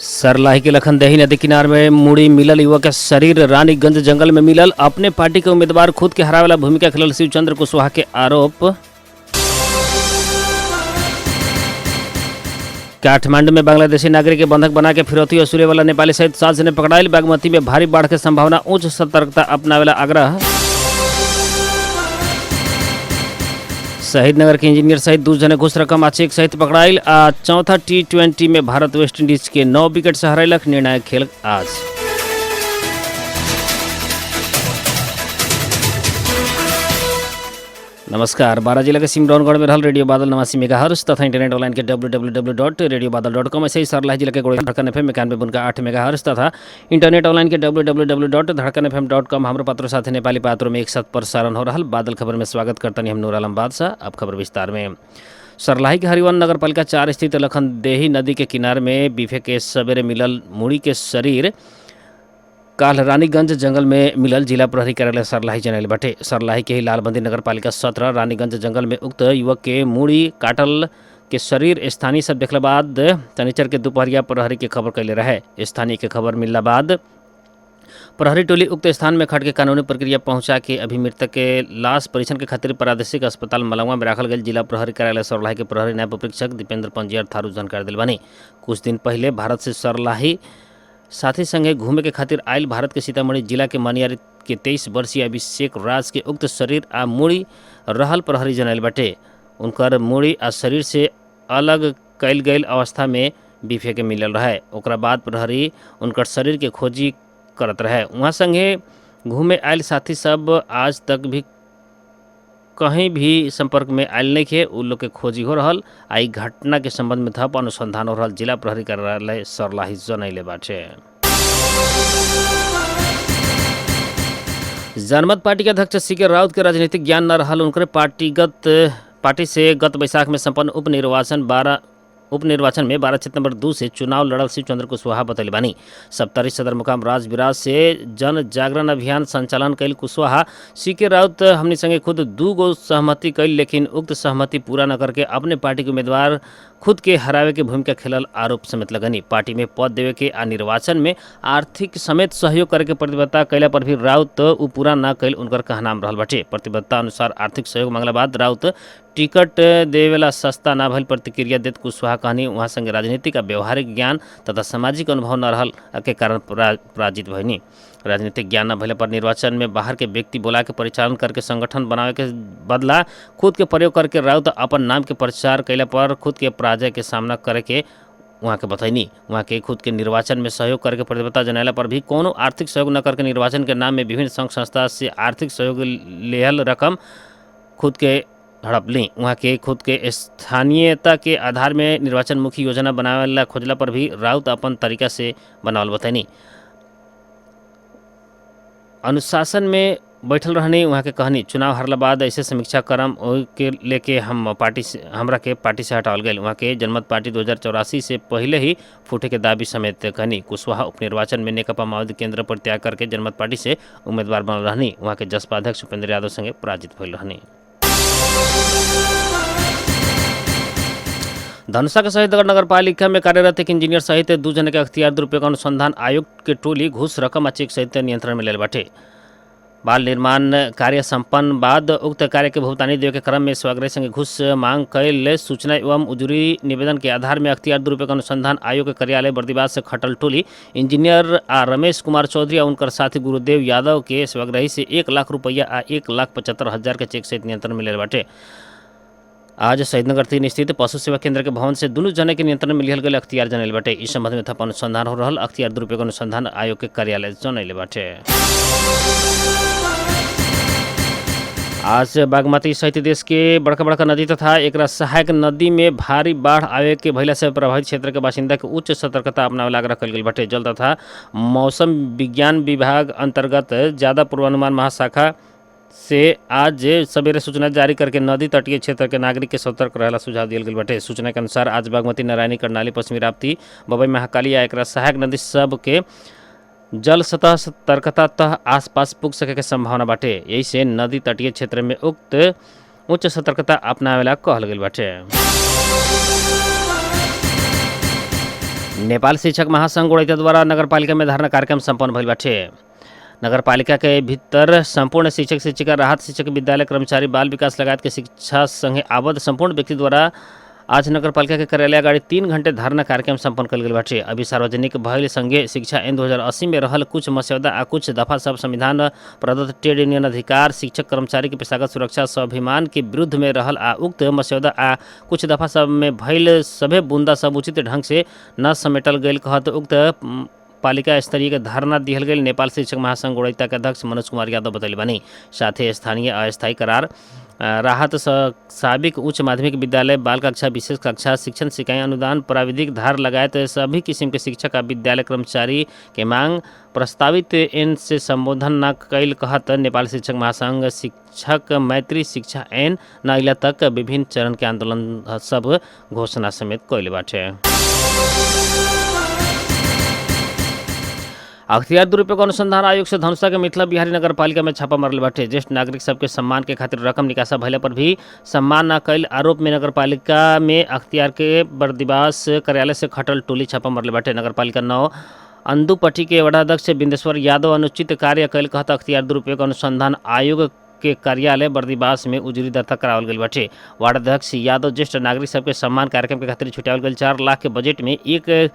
सरलाही के लखनदेही नदी किनार में मुड़ी मिलल युवक के शरीर रानीगंज जंगल में मिलल। अपने पार्टी के उम्मीदवार खुद के हरावेला भूमिका खेलल शिवचंद्र कुशवाहा के आरोप। काठमांडू में बांग्लादेशी नागरिक के बंधक बना के फिरौती वसूले वाला नेपाली सहित 7 जने पकड़ाइल। बागमती में भारी बाढ़ के संभावना, उच्च सतर्कता अपनावेला आग्रह। शहीद नगर के इंजीनियर सहित 2 जने घुस रकम आ चेक सहित पकड़ाइल। आ चौथा T20 में भारत वेस्टइंडीज के 9 विकेट से हरैलक। निर्णायक खेल आज। नमस्कार। 12 जिला के सिमरौनगढ़ में रहल रेडियो बादल 89 मेगाहर्ट्ज तथा इंटरनेट ऑनलाइन के www.radiobadal.com। ऐसे ही सरलाही जिला के धड़कन FM 91.8 मेगाहर्ट्ज तथा इंटरनेट ऑनलाइन के www.dhadkanfm.com। हमारे पात्रों साथ नेपाली पात्रों में एक साथ प्रसारण हो रहा बादल खबर में स्वागत करता हम नूर आलम बादशाह। अब खबर विस्तार में। सरलाही के हरिवन नगर पालिका 4 स्थित लखनदेही नदी के किनारे में बीफे के सवेरे मिलल मुड़ी के शरीर काल रानीगंज जंगल में मिलल। जिला प्रहरी कार्यालय सरलाही जनैल बाटे। सरलाही के ही लालबंदी नगर पालिका 17 रानीगंज जंगल में उक्त युवक के मुड़ी काटल के शरीर स्थानीय सब देखला बाद शनिचर के दोपहरिया प्रहरी के खबर कैले रहे। स्थानीय के खबर मिलला बाद प्रहरी टोली उक्त स्थान में खट के कानूनी प्रक्रिया पहुंचा के अभी मृतक के लाश परीक्षण के खातिर प्रादेशिक अस्पताल मलंगवा में रखल गई। जिला प्रहरी कार्यालय सरलाही के प्रहरी न्याय परीक्षक दीपेंद्र पंजियर थारू जानकारी दिल बानी। कुछ दिन पहले भारत से सरलाही साथी संगे घूमे के खातिर आयल भारत के सीतामढ़ी जिला के मनियारी के 23 वर्षीय अभिषेक राज के उक्त शरीर आ मुड़ी रहल प्रहरी जनैल बाटे। उनकर मुड़ी आ शरीर से अलग कैल गई अवस्था में बीफे के मिलल रहे। ओकरा बाद प्रहरी उनकर शरीर के खोजी करत रहे। वहाँ संगे घूमे आयल साथी सब आज तक भी कहीं भी संपर्क में आयल नहीं थे। उन लोग के खोजी हो रहल। आई घटना के संबंध में थप अनुसंधान हो रहल जिला प्रहरी कार्यालय सरलाही जनैले बाटे। जनमत पार्टी के अध्यक्ष सीके राउत के राजनीतिक ज्ञान न रहल। उनके पार्टी से गत बैसाख में संपन्न उपनिर्वाचन में 12 क्षेत्र नंबर 2 से चुनाव लड़ल शिवचंद्र कुशवाहा बतैले बानी। सप्तरी सदर मुकाम राजविराज से जन जागरण अभियान संचालन कैल कुशवाहा सीके राउत हमनी संगे खुद 2 गो सहमति कैल, लेकिन उक्त सहमति पूरा न करके अपने पार्टी के उम्मीदवार खुद के हरावे के भूमिका खेलल आरोप समेत लगनी। पार्टी में पद देवे के आ निर्वाचन में आर्थिक समेत सहयोग करे के प्रतिबद्धता कैला पर भी राउत उ पूरा न कैल उनकर कहनाम रहल बाटे। प्रतिबद्धता अनुसार आर्थिक सहयोग मांगला बाद राउत टिकट देवेला सस्ता ना भइल प्रतिक्रिया देत कुशवाहा कहनी वहाँ संगे राजनीतिक आ व्यवहारिक ज्ञान तथा सामाजिक अनुभव न रहल के कारण पराजित भइनी। राजनीतिक ज्ञान न भइला पर निर्वाचन में बाहर के व्यक्ति बोला के परिचालन करके संगठन बनावे के बदला खुद के प्रयोग करके राउत अपन नाम के प्रचार कैला पर खुद के पराजय के सामना करे के वहाँ के बतैनी। वहाँ के खुद के निर्वाचन में सहयोग करके प्रतिबद्धता जनाला पर भी कोनो आर्थिक सहयोग न करके निर्वाचन के नाम में विभिन्न संघ संस्था से आर्थिक सहयोग लेहल रकम खुद के हड़प ली। वहाँ के खुद के स्थानीयता के आधार में निर्वाचन मुखी योजना बनावेला खोजला पर भी राउत अपन तरीका से बनावल बतैनी। अनुशासन में बैठल रहने वहाँ के कहनी चुनाव हारला बाद ऐसे समीक्षा करम के लेके हमरा के पार्टी से हटावल गए। वहाँ के जनमत पार्टी 2084 से पहले ही फूटे के दाबी समेत कहनी। कुशवाहा उपनिर्वाचन में नेकपा माओवादी केंद्र पर त्याग करके जनमत पार्टी से उम्मीदवार बनल रहनी। वहाँ के जसपा अध्यक्ष उपेंद्र यादव संगे पराजित भइल रहनी। धनुषा के शहीदगढ़ नगर पालिका में कार्यरत एक इंजीनियर सहित 2 जने के अख्तियार दुरुपयोग अनुसंधान आयोग के टोली घूस रकम आ चेक सहित नियंत्रण में लेल बाटे। बाल निर्माण कार्य संपन्न बाद उक्त कार्य के भुगतानी देवे के क्रम में स्वाग्रह संगे घूस मांग कैल सूचना एवं उजूरी निवेदन के आधार में अख्तियार दुरुपयोग अनुसंधान आयोग के कार्यालय बर्दीबाद से खटल टोली इंजीनियर आ रमेश कुमार चौधरी और उनकर साथी गुरुदेव यादव के स्वाग्रही से 1 लाख रुपया आ 1,75,000 के चेक सहित नियंत्रण में लेल बाटे। आज शहीदनगर 3 स्थित पशु सेवा केंद्र के भवन से 2 जने के नियंत्रण में लिहल गए अख्तियार जनैल बाटे। इस संबंध में थप अनुसंधान हो रहल अख्तियार दुरुपयोग अनुसंधान आयोग के कार्यालय जनैले बाटे। आज बागमती सहित देश के बड़का बड़का नदी तथा एकरा सहायक नदी में भारी बाढ़ आवे के भइला से प्रभावित क्षेत्र के बासिंदा के उच्च सतर्कता अपनावे आग्रह कइल गेल बाटे। जल तथा मौसम विज्ञान विभाग अंतर्गत ज्यादा पूर्वानुमान महाशाखा से आज सवेरे सूचना जारी करके नदी तटीय क्षेत्र के नागरिक के सतर्क रहेला सुझाव दियल गेल बाटे। सूचना के अनुसार आज बागमती, नारायणी, कर्णाली, पश्चिमी राप्ती, बबई, महाकाली या एकरा सहायक नदी सब के जल सतह सतर्कता तह आसपास पुग सके के संभावना बाटे। यही से नदी तटीय क्षेत्र में उक्त उच्च सतर्कता अपनावेला कहल गेल बाटे। नेपाल शिक्षक महासंघ गोड़ैता द्वारा नगरपालिका में धरना कार्यक्रम संपन्न भइल बाटे। नगरपालिका के भीतर संपूर्ण शिक्षक शिक्षिका राहत शिक्षक विद्यालय कर्मचारी बाल विकास लगायत के शिक्षा संगे आबद्ध संपूर्ण व्यक्ति द्वारा आज नगरपालिका के कार्यालय अगाडि 3 घंटे धरना कार्यक्रम संपन्न कल गेल बाटे। अभी सार्वजनिक भइल संघीय शिक्षा ऐन 2080 में रहल कुछ मस्यौदा आ कुछ दफा सब संविधान प्रदत्त ट्रेड यूनियन अधिकार शिक्षक कर्मचारी के पेशागत सुरक्षा स्वाभिमान के विरुद्ध में रहल आ उक्त मस्यौदा आ कुछ दफा सब में भइल सभे बुंदा सब उचित ढंग से न समेटल गईल कहत उक्त पालिका स्तरीय के धरना दिहल गई। नेपाल शिक्षक महासंघ गोड़ैता के अध्यक्ष मनोज कुमार यादव बतैले बानी। साथ ही स्थानीय अस्थायी करार राहत साबिक उच्च माध्यमिक विद्यालय बाल कक्षा विशेष कक्षा शिक्षण सिकाई अनुदान प्राविधिक धार लगायत सभी किस्म के शिक्षक आ विद्यालय कर्मचारी के मांग प्रस्तावित एन से संबोधन न कैल कहत नेपाल शिक्षक महासंघ शिक्षक मैत्री शिक्षा ऐन न अइला तक विभिन्न चरण के आंदोलन सब घोषणा समेत कैले बाटे। अख्तियार दुरुपयोग अनुसंधान आयोग से धनुषा के मिथिला बिहारी नगर पालिका में छापा मारल बाटे। ज्येष्ठ नागरिक सबके सम्मान के खातिर रकम निकासा भइला पर भी सम्मान न कैल आरोप में नगर पालिका में अख्तियार के बर्दिवास कार्यालय से खटल टोली छापा मारल बाटे। नगर पालिका 9 अंदुपट्टी के वडाध्यक्ष बिंदेश्वर यादव अनुचित कार्य कैल कहत अख्तियार दुरुपयोग अनुसंधान आयोग के कार्यालय बर्दिवास में उजरी दर्ता करावल गई बाटे। वार्डाध्यक्ष यादव ज्येष्ठ नागरिक सबके सम्मान कार्यक्रम के खातिर छुटावल गई 4 लाख के बजट में एक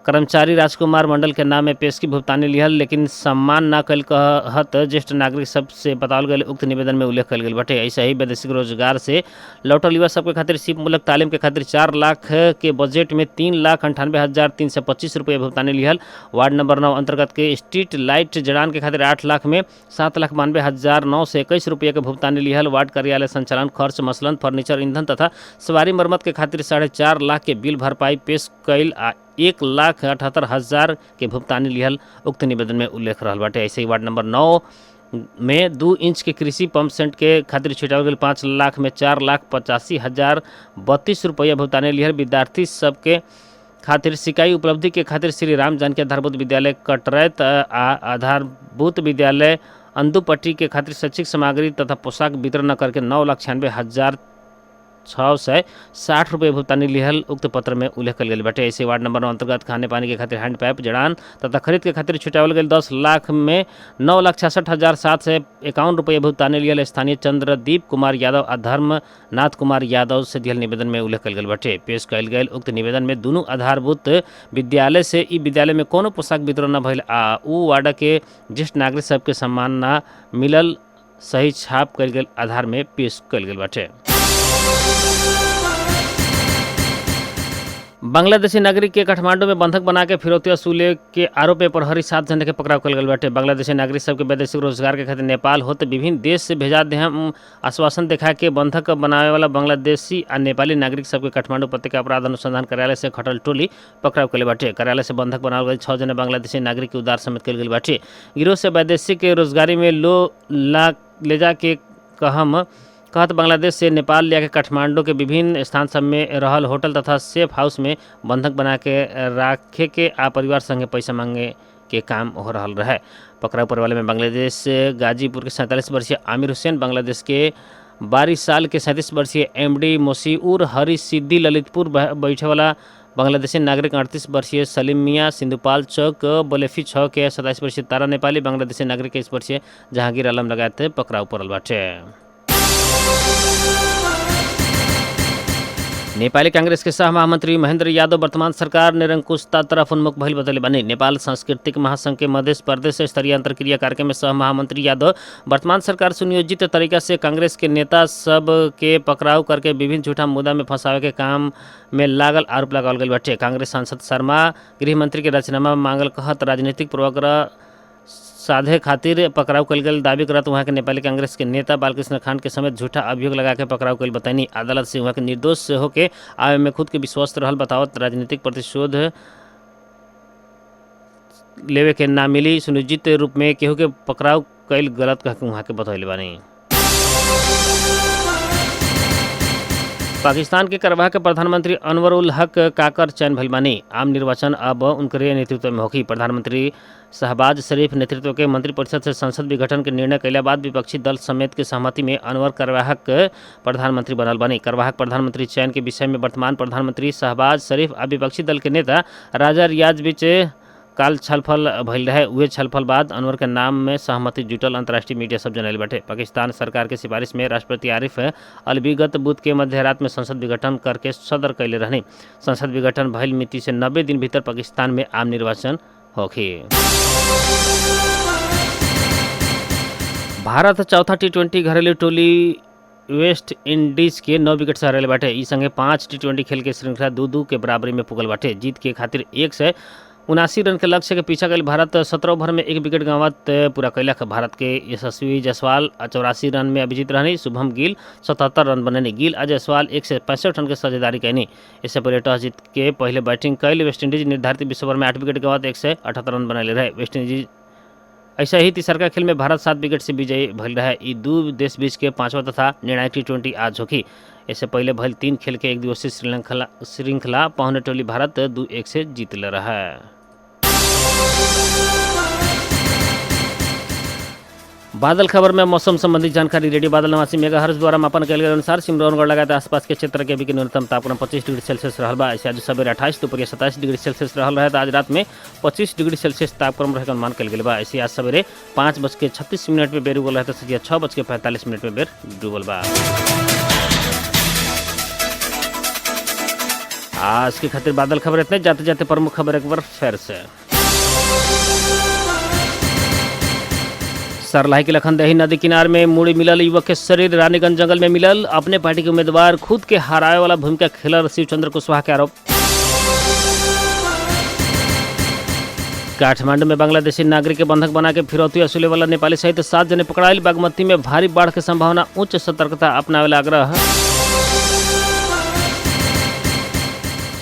कर्मचारी राजकुमार मंडल के नाम में पेशगी भुगतानी लिहल लेकिन सम्मान न कल कहत ज्येष्ठ नागरिक सब से बतावल गए उक्त निवेदन में उल्लेख कल गई बाटे। ऐसे ही वैदेशिक रोजगार से लौटल युवा सबके खातिर सिप मूलक तालीम के खातिर 4 लाख के बजट में 3,98,325 रुपये भुगतानी लिहल। वार्ड नंबर 9 अंतर्गत के स्ट्रीट लाइट जड़ान के खातिर 8 लाख में 7,92,921 रुपये के भुगतानी लिहल। वार्ड कार्यालय संचालन खर्च मसलन फर्नीचर ईंधन तथा सवारी मरम्मत के खातिर 4.5 लाख के बिल भरपाई पेश कैल आ 1,78,000 के भुगतानी लिहल उक्त निवेदन में उल्लेख रहल बाटे। ऐसे ही वार्ड नंबर 9 में 2 इंच के कृषि पंप सेट के खातिर छुटावल गई 5 लाख में 4,85,032 रुपया भुगतानी लिहल। विद्यार्थी सबके खातिर सिकाई उपलब्धि के खातिर श्री राम जानकी आधारभूत विद्यालय कटरैत आ आधारभूत विद्यालय अंदुपट्टी के खातिर शैक्षिक सामग्री तथा पोशाक वितरण न करके 9,96,660 रुपये भुगतानी लिहल उक्त पत्र में उल्लेख कल गई बाटे। ऐसे वार्ड नंबर 9 अंतर्गत खाने पानी के खातिर हैंड पाइप जड़ान तथा खरीद के खातिर छुटावल गई 10 लाख में 9,66,751 रुपये भुगतानी लिहल। स्थानीय चंद्रदीप कुमार यादव आ धर्मनाथ कुमार यादव से दिहल निवेदन में उल्लेख कल गई बाटे। पेश कल गई उक्त निवेदन में दोनों आधारभूत विद्यालय से ई विद्यालय में कोनो पोशाक वितरण न भइल आ उ वार्ड के ज्येष्ठ नागरिक सबके सम्मान न मिलल सही छाप कल गई आधार में पेश कल गई बाटे। बांग्लादेशी नागरिक के काठमांडू में बंधक बना के फिरौती वसूले के आरोप में प्रहरी 7 जन के पकड़ाव कल गई बाटे। बांग्लादेशी नागरिक सबके वैदेशिक रोजगार के खातिर नेपाल होते विभिन्न देश से भेजा देहम आश्वासन देखा के बंधक बनावे वाला बांग्लादेशी आ नेपाली नागरिक सबके काठमांडू उपत्यका अपराध अनुसंधान कार्यालय से खटल टोली पकड़ाव कले बाटे। कार्यालय से बंधक बनावल गई 6 जन बांग्लादेशी नागरिक के उद्धार समेत कल गई बाटे। गिरोह से वैदेशिक रोजगारी में ले जा के कहत बांग्लादेश से नेपाल लिया के काठमांडू के विभिन्न स्थान सब में रहल होटल तथा सेफ हाउस में बंधक बना के रखे के आ परिवार संगे पैसा मांगे के काम हो रहा रहे। पकड़ाव पर वाले में बांग्लादेश गाजीपुर के 47 वर्षीय आमिर हुसैन, बांग्लादेश के 12 साल के 37 वर्षीय एमडी मोसीउर हरी सिद्दी, ललितपुर बैठे वाला बांग्लादेशी नागरिक 38 वर्षीय सलीम मियाँ, सिंधुपाल चौक बलेफी 6 के 27 वर्षीय तारा नेपाली, बांग्लादेशी नागरिक 21 वर्षीय जहांगीर आलम लगाते पकड़ाव पड़ल बाटे। नेपाली कांग्रेस के सह महामंत्री महेंद्र यादव वर्तमान सरकार निरंकुशता तरफ उन्मुख भइल बतैले बानी। नेपाल सांस्कृतिक महासंघ के मध्य प्रदेश स्तरीय अंतरक्रिया कार्यक्रम में सह महामंत्री यादव वर्तमान सरकार सुनियोजित तरीका से कांग्रेस के नेता सब के पकड़ाव करके विभिन्न झूठा मुद्दा में फंसावे के काम में लागल आरोप लगावल गई बाटे। कांग्रेस सांसद शर्मा गृह मंत्री के राजीनामा मांगल कहत राजनीतिक पूर्वाग्रह साधे खातिर पकड़ाव कल गई दावी करत वहाँ के नेपाली कांग्रेस के नेता बालकृष्ण खान के समेत झूठा अभियोग लगा के पकड़ाव कल बतानी। अदालत से वहाँ के निर्दोष होके आवे में खुद के विश्वास रहल बतावत राजनीतिक प्रतिशोध लेवे के ना मिली सुनिश्चित रूप में केहू के पकड़ाव कल गलत कह के वहाँ के बतौले बानी। पाकिस्तान के करवाह के प्रधानमंत्री अनवर उल हक काकर चयन भइल बानी। आम निर्वाचन अब उनके नेतृत्व में होगी। प्रधानमंत्री शहबाज शरीफ नेतृत्व के मंत्रिपरिषद से संसद विघटन के निर्णय कैला बाद विपक्षी दल समेत के सहमति में अनवर करवाहक प्रधानमंत्री बनल बानी। करवाहक प्रधानमंत्री चयन के विषय में वर्तमान प्रधानमंत्री शहबाज शरीफ आ विपक्षी दल के नेता राजा रियाज बीच काल छलफल भइल रहे। उहे छलफल बाद अनवर के नाम में सहमति जुटल अंतर्राष्ट्रीय मीडिया सब जनैले बाटे। पाकिस्तान सरकार के सिफारिश में राष्ट्रपति आरिफ अलवी गत बुध के मध्य रात में संसद विघटन करके सदर कैले रहने। संसद विघटन भइल मिति से 90 दिन भीतर पाकिस्तान में आम निर्वाचन होगी। भारत चौथा टी20 घरेलू टोली वेस्ट इंडीज के 9 विकेट से हरले बाटे। ई संगे 5 टी20 खेल के श्रृंखला 2-2 के बराबरी में पुगल बाटे। जीत के खातिर 179 रन के लक्ष्य के पीछा गई भारत 17 ओवर में 1 विकेट गंवात पूरा कैलक। भारत के यशस्वी जायसवाल 84 रन में अभिजीत रहनी। शुभम गिल 77 रन बनने। गिल आ जायसवाल 165 रन के साझेदारी कैनी। इससे पहले टॉस जीत के पहले बैटिंग कैल वेस्टइंडीज निर्धारित 20 ओवर में 8 विकेट गंवात 178 रन बनले रहे। वेस्टइंडीज ऐसा ही तीसरा खेल में भारत 7 विकेट से विजयी भइल रहे। ई दू देश बीच के 5वां तथा निर्णायक टी20 आज होगी। इससे पहले भइल 3 खेल के एक दिवसीय श्रृंखला पहुने टोली भारत 2-1 से जीतले रहा। बादल खबर में मौसम संबंधी जानकारी रेडियो बादल 89 मेगाहर्ट्ज द्वारा मापन कैल गेल अनुसार सिमरौनगढ़ लगातार आसपास के क्षेत्र के अभी के न्यूनतम तापमान 25 डिग्री सेल्सियस रहल बा। ऐसे आज सवेरे 28 दोपहर 27 डिग्री सेल्सियस रहल रहे। आज रात में 25 डिग्री सेल्सियस तापक्रम रहे अनुमान कैल गेल बा। ऐसे आज सवेरे 5:36 में बेर उगल रहे तो सजिया 6:45 में बेर डूबल बा। आज के खातिर बादल खबर इतने। जाते जाते प्रमुख खबर एक बार फिर से। सरलाही के लखनदेही नदी किनार में मुड़ी मिलल युवक के शरीर रानीगंज जंगल में मिलल। अपने पार्टी के उम्मीदवार खुद के हराए वाला भूमिका खेलर शिवचंद्र कुशवाहा के आरोप। काठमांडू में बांग्लादेशी नागरिक के बंधक बना के फिरौती वसूले वाला नेपाली सहित 7 जने पकड़ाइल। बागमती में भारी बाढ़ के संभावना, उच्च सतर्कता अपनावेला आग्रह।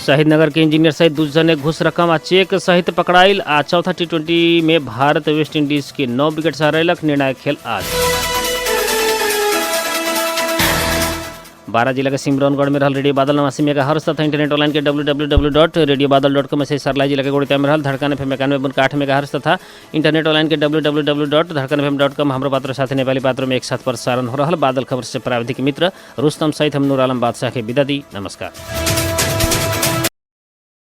शहीद नगर के इंजीनियर सहित 2 जने घूस रकम आ चेक सहित पकड़ाइल। आज चौथा टी20 में भारत वेस्ट इंडीज के 9 विकेट से हरैलक। निर्णायक खेल आज। 12 जिला के सिमरौनगढ़ में रहल रेडियो बादल 89 मेगाहर्ट्ज तथा इंटरनेट ऑनलाइन के www.radiobadal.com से सरलाई जिला के गोड़िया में रहल धड़कन FM 91.8 मेगाहर्ट्ज तथा इंटरनेट ऑनलाइन के www.dhadkanfm.com हमरो पात्र साथ नेपाली पात्रों में एक साथ प्रसारण हो रहल। बादल खबर से प्राविधिक मित्र रुस्तम सहित हम नूर आलम बादशाह के विदा दी। नमस्कार।